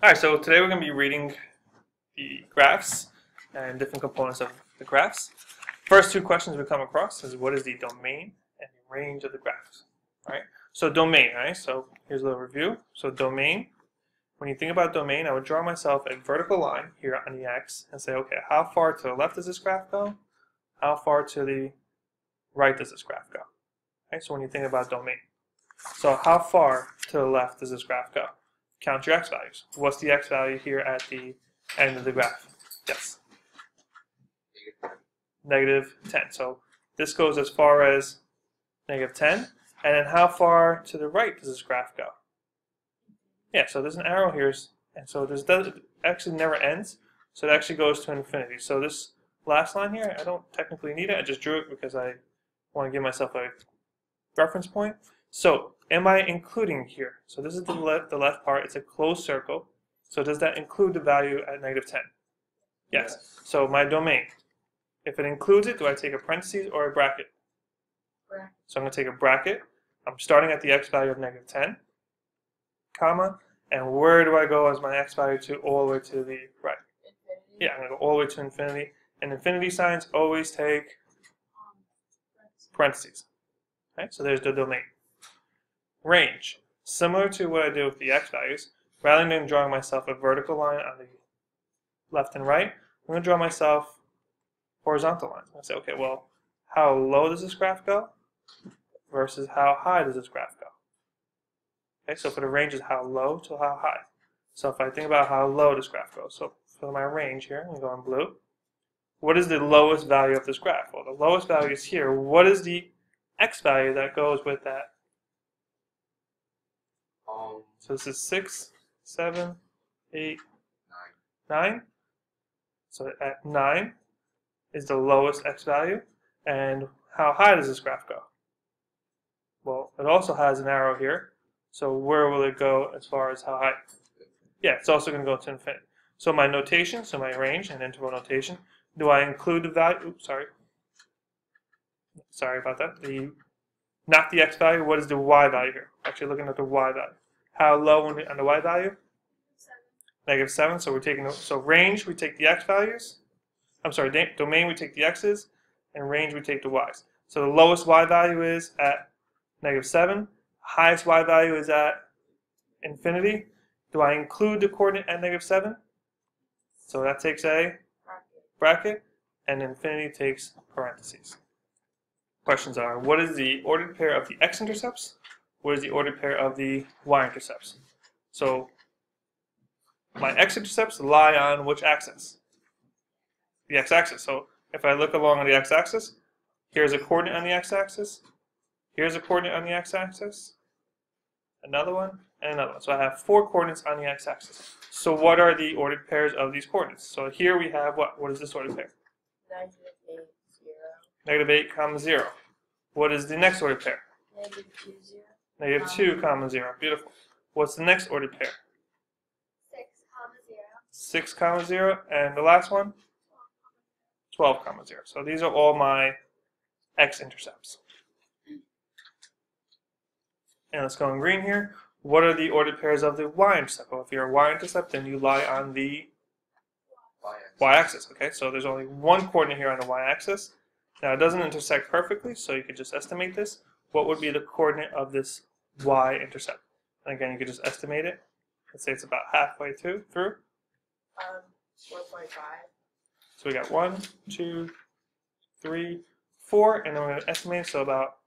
Alright, so today we're going to be reading the graphs and different components of the graphs. First two questions we come across is what is the domain and the range of the graphs. Alright, so domain, right? So here's a little review. So domain, when you think about domain, I would draw myself a vertical line here on the x and say, okay, how far to the left does this graph go? How far to the right does this graph go? Okay, so when you think about domain. So how far to the left does this graph go? Count your x values. What's the x value here at the end of the graph? Yes. -10. So this goes as far as -10. And then how far to the right does this graph go? Yeah, so there's an arrow here. And so this actually never ends. So it actually goes to infinity. So this last line here, I don't technically need it. I just drew it because I want to give myself a reference point. So am I including here? So this is the left part. It's a closed circle. So does that include the value at -10? Yes. So my domain, if it includes it, do I take a parentheses or a bracket? Bracket. So I'm going to take a bracket. I'm starting at the x value of -10, comma, and where do I go as my x value to all the way to the right? Infinity. Yeah, I'm going to go all the way to infinity. And infinity signs always take parentheses. Okay, so there's the domain. Range. Similar to what I did with the x values, rather than drawing myself a vertical line on the left and right, I'm going to draw myself horizontal lines. I'm going to say, okay, well, how low does this graph go versus how high does this graph go? Okay, so for the range is how low to how high. So if I think about how low this graph goes, so for my range here, I'm going to go in blue. What is the lowest value of this graph? Well, the lowest value is here. What is the x value that goes with that? So this is 6, 7, 8, 9. So at 9 is the lowest x value. And how high does this graph go? Well, it also has an arrow here. So where will it go as far as how high? Yeah, it's also going to go to infinity. So my notation, so my range and interval notation, do I include the value? Oops, sorry about that. Not the x value. What is the y value here? Actually looking at the y value. How low on the y value? 7. -7. So we're taking range, we take the x values. I'm sorry, domain we take the x's, and range we take the y's. So the lowest y value is at -7. Highest y value is at infinity. Do I include the coordinate at -7? So that takes a bracket, and infinity takes parentheses. Questions are: what is the ordered pair of the x-intercepts? What is the ordered pair of the y-intercepts? So my x-intercepts lie on which axis? The x-axis. So if I look along on the x-axis, here's a coordinate on the x-axis, here's a coordinate on the x-axis, another one, and another one. So I have 4 coordinates on the x-axis. So what are the ordered pairs of these coordinates? So here we have what? What is this ordered pair? -8, 0. -8, 0. What is the next ordered pair? -2, 0. -2, 0. Beautiful. What's the next ordered pair? 6, 6, 0. 0. And the last one? 12, 0. So these are all my x-intercepts. And let's go in green here. What are the ordered pairs of the y-intercept? Well, if you're a y-intercept, then you lie on the y-axis. Okay, so there's only one coordinate here on the y-axis. Now it doesn't intersect perfectly, so you could just estimate this. What would be the coordinate of this y-intercept? And again, you could just estimate it. Let's say it's about halfway through. 4.5. So we got 1, 2, 3, 4, and then we're going to estimate, so about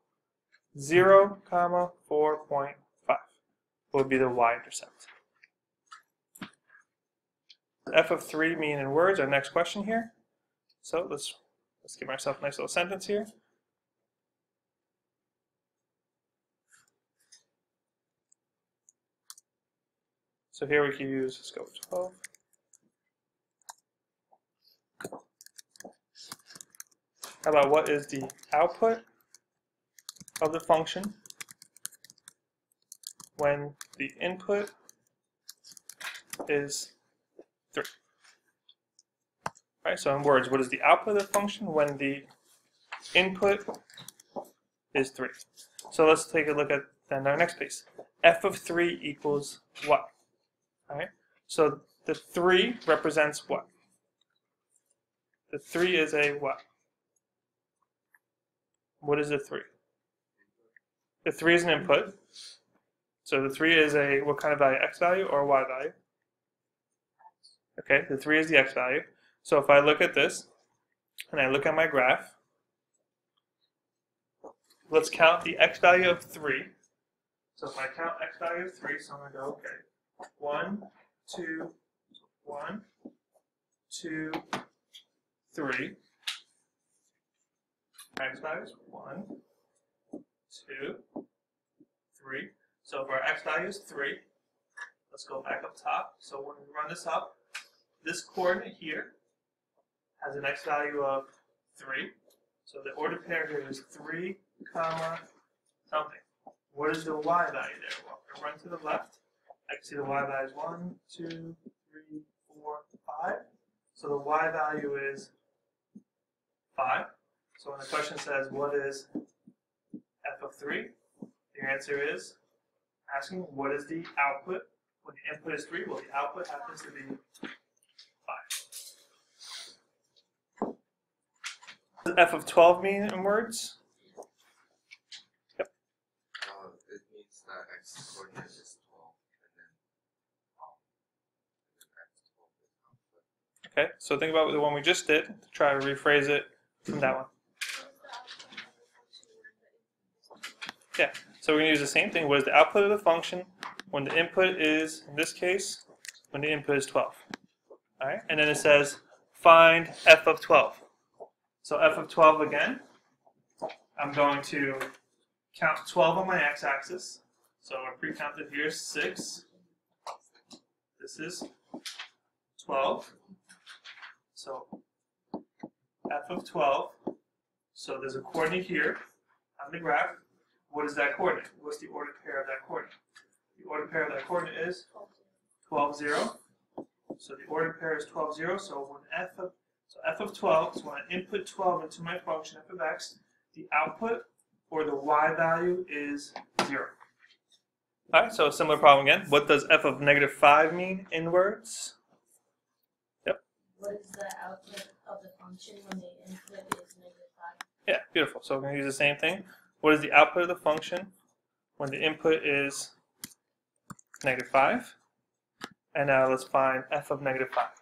0, 4.5 would be the y-intercept. F of 3 mean in words, our next question here. So let's give myself a nice little sentence here. So here we can use, let's go with 12. How about what is the output of the function when the input is 3? Right, so in words, what is the output of the function when the input is 3? So let's take a look at then our next piece. F of 3 equals what? Alright, So the 3 represents what? The 3 is a what? What is the 3? The 3 is an input. So the 3 is a what kind of value? X value or Y value? Okay, the 3 is the X value. So if I look at this, and I look at my graph, let's count the X value of 3. So if I count X value of 3, so I'm going to go, okay, 1, 2, 1, 2, 3. X value is 1, 2, 3. So if our X value is 3, let's go back up top. So when we run this up, this coordinate here has an X value of 3. So the ordered pair here is 3, comma, something. What is the Y value there? Well, if I run to the left, I can see the Y value is 1, 2, 3, 4, 5. So the Y value is 5. So when the question says, what is f of 3? The answer is asking, what is the output? When the input is 3, well, the output happens to be 5. What does f of 12 mean in words? Yep. It means that x coordinate is 12, and then x 12 is output. Okay, so think about the one we just did to try to rephrase it from that one. Yeah, so we're going to use the same thing. What is the output of the function when the input is, in this case, when the input is 12? All right, and then it says find f of 12. So f of 12 again, I'm going to count 12 on my x-axis. So I pre-counted here 6. This is 12. So f of 12. So there's a coordinate here on the graph. What is that coordinate? What's the ordered pair of that coordinate? The ordered pair of that coordinate is 12, 0. So the ordered pair is 12, 0. So when f of 12, so when I input 12 into my function f of x, the output or the y value is 0. All right, so a similar problem again. What does f of -5 mean in words? Yep. What is the output of the function when the input is -5? Yeah, beautiful. So we're going to use the same thing. What is the output of the function when the input is -5? And now let's find f of -5.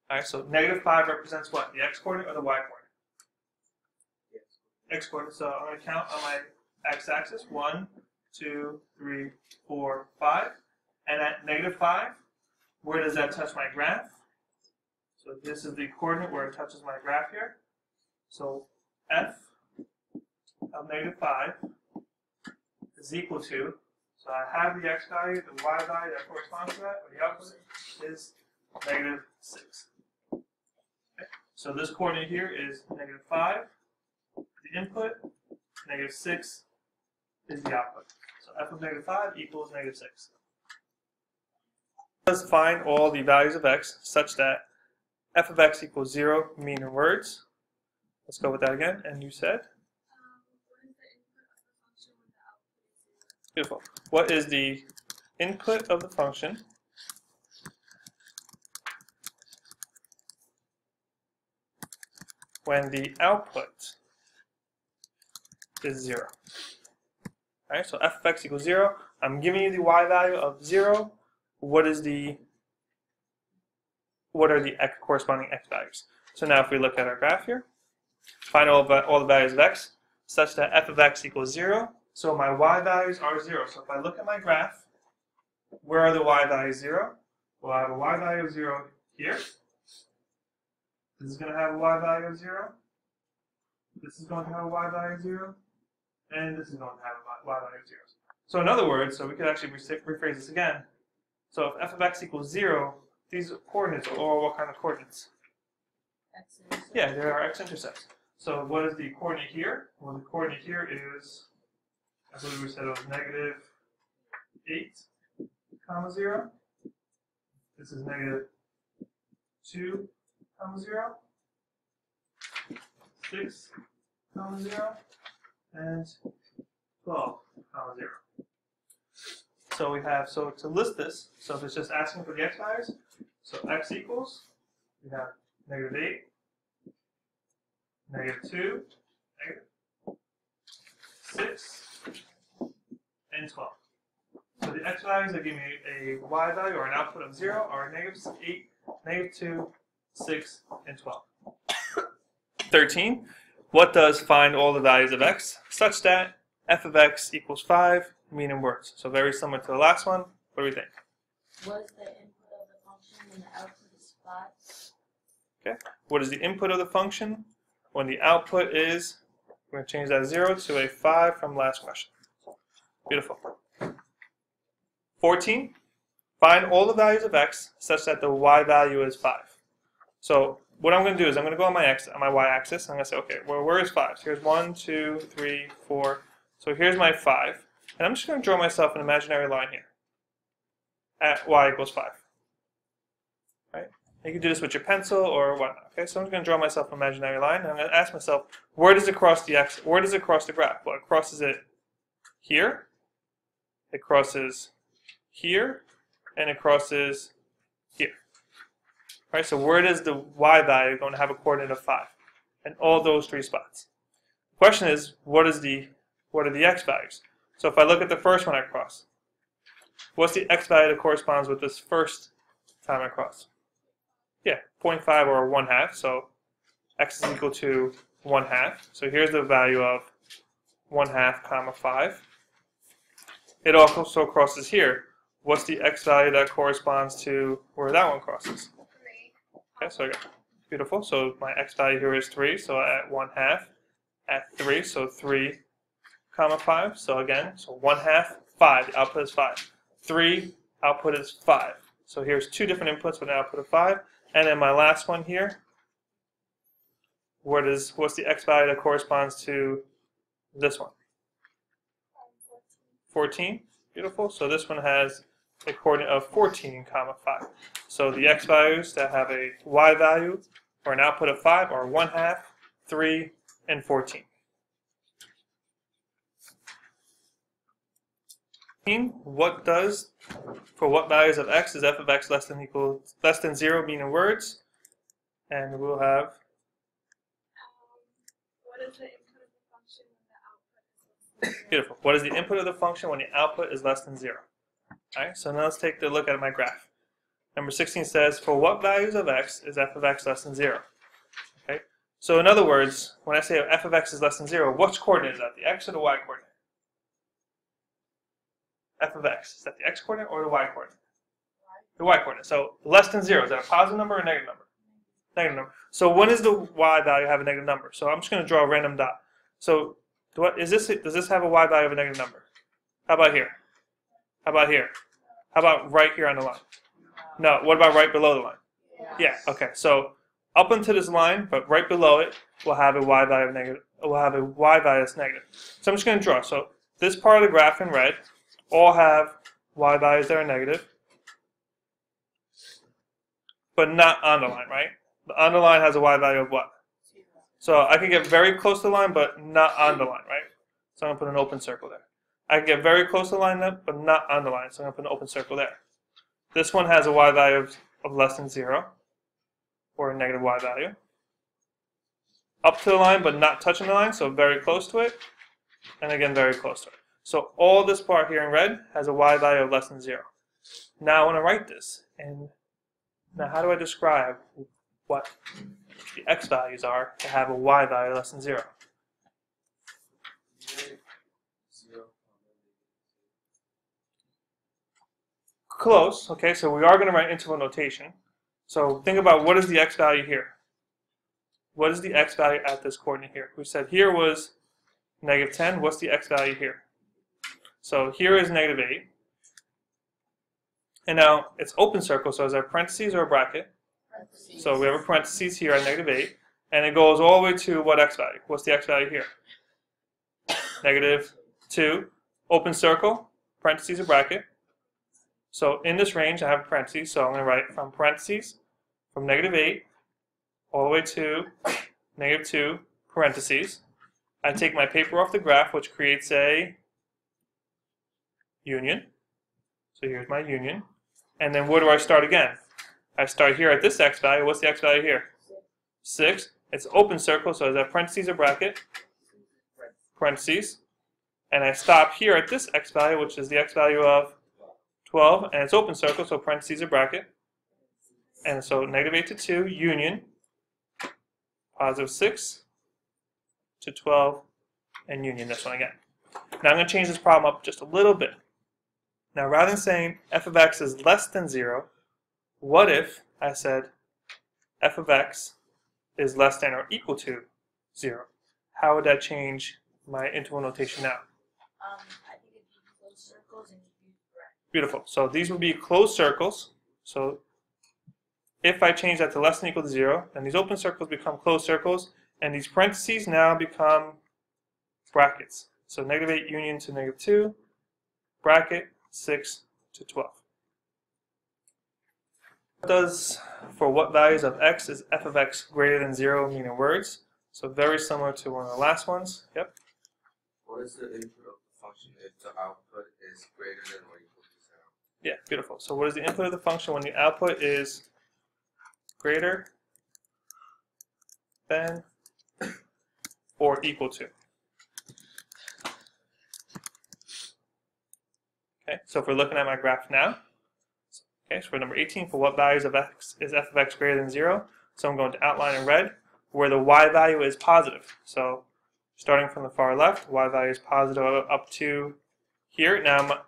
All right, so -5 represents what? The x-coordinate or the y-coordinate? X-coordinate. So I'm going to count on my x-axis. 1, 2, 3, 4, 5. And at -5, where does that touch my graph? So this is the coordinate where it touches my graph here. So f of -5 is equal to, so I have the x value, the y value that corresponds to that, or the output is -6. Okay. So this coordinate here is -5, the input, -6 is the output. So f of -5 equals -6. Let's find all the values of x such that f of x equals 0 mean in words. Let's go with that again. And you said? Beautiful. What is the input of the function when the output is 0? All right, so f of x equals 0. I'm giving you the y value of 0. What are the corresponding x values? So now if we look at our graph here, find all the values of x such that f of x equals 0. So my y values are 0. So if I look at my graph, where are the y values 0? Well, I have a y value of 0 here. This is going to have a y value of 0. This is going to have a y value of 0. And this is going to have a y value of 0. So in other words, so we could actually rephrase this again. So if f of x equals 0, these coordinates are all what kind of coordinates? X-intercepts. Yeah, they are x-intercepts. So what is the coordinate here? Well, the coordinate here is, I believe we said it was -8, 0. This is -2, 0, 6, 0, and 12, 0. So we have, so to list this, so if it's just asking for the x values, so x equals, we have -8, -2, -6, and 12. So the x values that give me a y value or an output of 0 are -8, -2, 6, and 12. 13. What does find all the values of x such that f of x equals 5, mean in words? So very similar to the last one. What do we think? What is the input of the function when the output is 5? Okay. What is the input of the function when the output is, we're going to change that 0 to a 5 from last question. Beautiful. 14. Find all the values of x such that the y value is 5. So what I'm going to do is I'm going to go on my y-axis. I'm going to say, okay, well, where is 5? So here's 1, 2, 3, 4. So here's my 5. And I'm just going to draw myself an imaginary line here at y equals 5. Right? You can do this with your pencil or whatnot. Okay, so I'm just going to draw myself an imaginary line, and I'm going to ask myself, where does it cross the x? Where does it cross the graph? Well, it crosses it here. It crosses here, and it crosses here. Right? So where does the y value going to have a coordinate of 5? In all those 3 spots. The question is, what are the x values? So if I look at the first one I cross, what's the x value that corresponds with this first time I cross? Yeah, 0.5 or 1/2. So x is equal to 1/2. So here's the value of 1/2 comma 5. It also crosses here. What's the x value that corresponds to where that one crosses? 3. Okay, so I got beautiful. So my x value here is 3. So at 1/2, at 3, so 3 comma 5. So again, so 1/2, 5. The output is 5. 3, output is 5. So here's 2 different inputs with an output of 5. And then my last one here, what's the x value that corresponds to this one? 14. Beautiful. So this one has a coordinate of 14 comma 5. So the x values that have a y value or an output of 5 are 1/2, 3, and 14. For what values of x is f of x less than 0 mean in words? And we'll have what is the input of the function when the output is less than 0? beautiful. What is the input of the function when the output is less than 0? Alright, so now let's take a look at my graph. Number 16 says, for what values of x is f of x less than 0? Okay, so in other words, when I say f of x is less than 0, which coordinate is that? The x or the y coordinate? F of x, is that the x coordinate or the y coordinate? The y coordinate. So less than 0, is that a positive number or a negative number? Negative number. So when does the y value have a negative number? So I'm just going to draw a random dot. So does this have a y value of a negative number? How about here? How about here? How about right here on the line? No. What about right below the line? Yeah. Okay. So up until this line, but right below it, we'll have a y value of negative. We'll have a y value that's negative. So I'm just going to draw. So this part of the graph in red all have y values that are negative, but not on the line, right? The on the line has a y value of what? So I can get very close to the line, but not on the line, right? So I'm going to put an open circle there. I can get very close to the line, but not on the line, so I'm going to put an open circle there. This one has a y value of less than 0, or a negative y value. Up to the line, but not touching the line, so very close to it, and again, very close to it. So all this part here in red has a y value of less than 0. Now I want to write this, and now how do I describe what the x values are to have a y value less than 0? Close. Okay, so we are going to write interval notation. So think about what is the x value here? What is the x value at this coordinate here? We said here was -10. What's the x value here? So here is -8. And now it's open circle, so is there parentheses or a bracket? Parentheses. So we have a parentheses here at -8. And it goes all the way to what x value? What's the x value here? -2. Open circle, parentheses or bracket. So in this range, I have parentheses, so I'm going to write from parentheses, from -8, all the way to -2, parentheses. I take my paper off the graph, which creates a union. So here's my union. And then where do I start again? I start here at this x value. What's the x value here? 6. It's open circle, so is that parentheses or bracket? Parentheses. And I stop here at this x value, which is the x value of 12, and it's open circle, so parentheses or bracket. And so negative 8 to 2, union, positive 6 to 12, and union this one again. Now I'm going to change this problem up just a little bit. Now rather than saying f of x is less than 0, what if I said f of x is less than or equal to 0? How would that change my interval notation now? I think it'd be closed circles and you'd use brackets. Beautiful. So these would be closed circles. So if I change that to less than or equal to 0, then these open circles become closed circles, and these parentheses now become brackets. So negative 8 union to negative 2, bracket 6 to 12. What does for what values of x is f of x greater than 0 mean in words? So very similar to one of the last ones. Yep. What is the input of the function if the output is greater than or equal to 0? Yeah, beautiful. So what is the input of the function when the output is greater than or equal to? Okay, so if we're looking at my graph now, okay, so for number 18, for what values of x is f of x greater than 0? So I'm going to outline in red where the y value is positive. So starting from the far left, y value is positive up to here. Now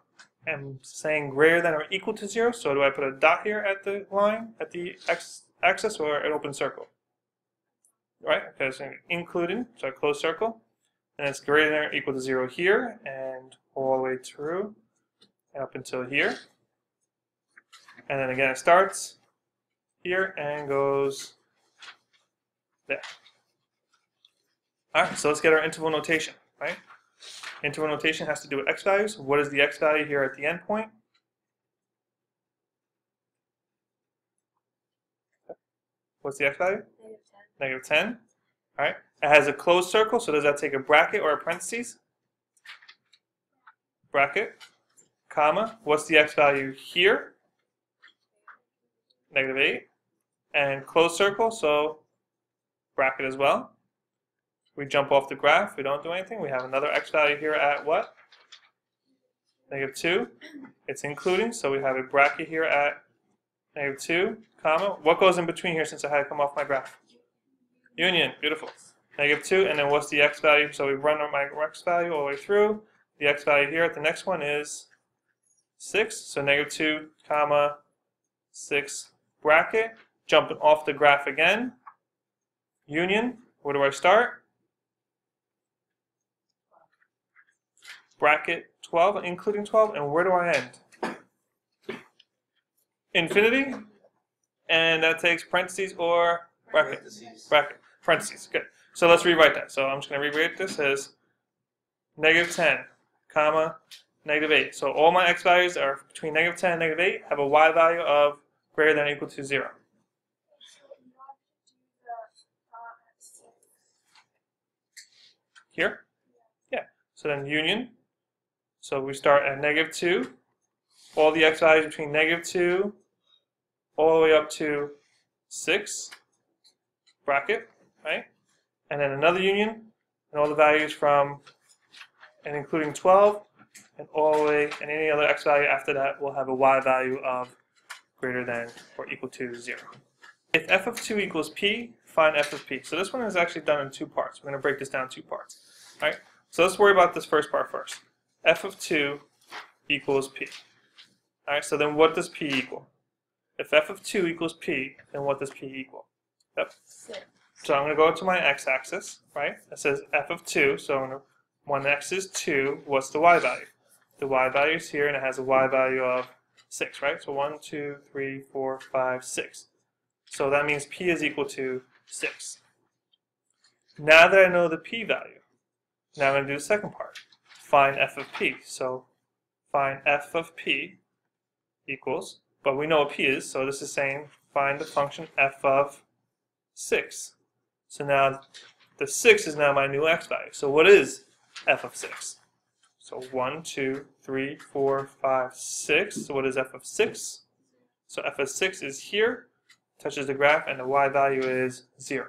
I'm saying greater than or equal to 0, so do I put a dot here at the line, at the x-axis, or an open circle? Right, okay, so including, so a closed circle, and it's greater than or equal to 0 here, and all the way through, up until here. And then again it starts here and goes there. Alright, so let's get our interval notation, right? Interval notation has to do with x values. What is the x value here at the end point? What's the x value? Negative 10. Negative 10. Alright, it has a closed circle, so does that take a bracket or a parentheses? Bracket, comma. What's the x value here? Negative 8. And closed circle, so bracket as well. We jump off the graph, we don't do anything. We have another x value here at what? Negative 2. It's including, so we have a bracket here at negative 2, comma. What goes in between here since I had to come off my graph? Union, beautiful. Negative 2, and then what's the x value? So we run my x value all the way through. The x value here at the next one is 6, so negative 2, comma, 6, bracket. Jumping off the graph again. Union, where do I start? Bracket 12, including 12, and where do I end? Infinity, and that takes parentheses or bracket? Bracket, parentheses, good. So let's rewrite that. So I'm just going to rewrite this as negative 10, comma, negative 8. So all my x values are between negative 10 and negative 8 have a y value of greater than or equal to 0. Here? Yeah. So then union. So we start at negative 2. All the x values between negative 2 all the way up to 6. Bracket, right? And then another union. And all the values from and including 12 and all the way, and any other x value after that will have a y value of greater than or equal to 0. If f of 2 equals p, find f of p. So this one is actually done in 2 parts. We're going to break this down in 2 parts. All right? So let's worry about this first part first. F of 2 equals p. All right, so then what does p equal? If f of 2 equals p, then what does p equal? Yep. 6. So I'm going to go to my x-axis, right? It says f of 2, so when x is 2, what's the y value? The y value is here, and it has a y value of 6, right? So 1, 2, 3, 4, 5, 6. So that means p is equal to 6. Now that I know the p value, now I'm going to do the second part. Find f of p. So find f of p equals, but we know what p is, so this is saying find the function f of 6. So now the 6 is now my new x value. So what is f of 6? So 1, 2, 3, 4, 5, 6. So what is f of 6? So f of 6 is here, touches the graph, and the y value is 0.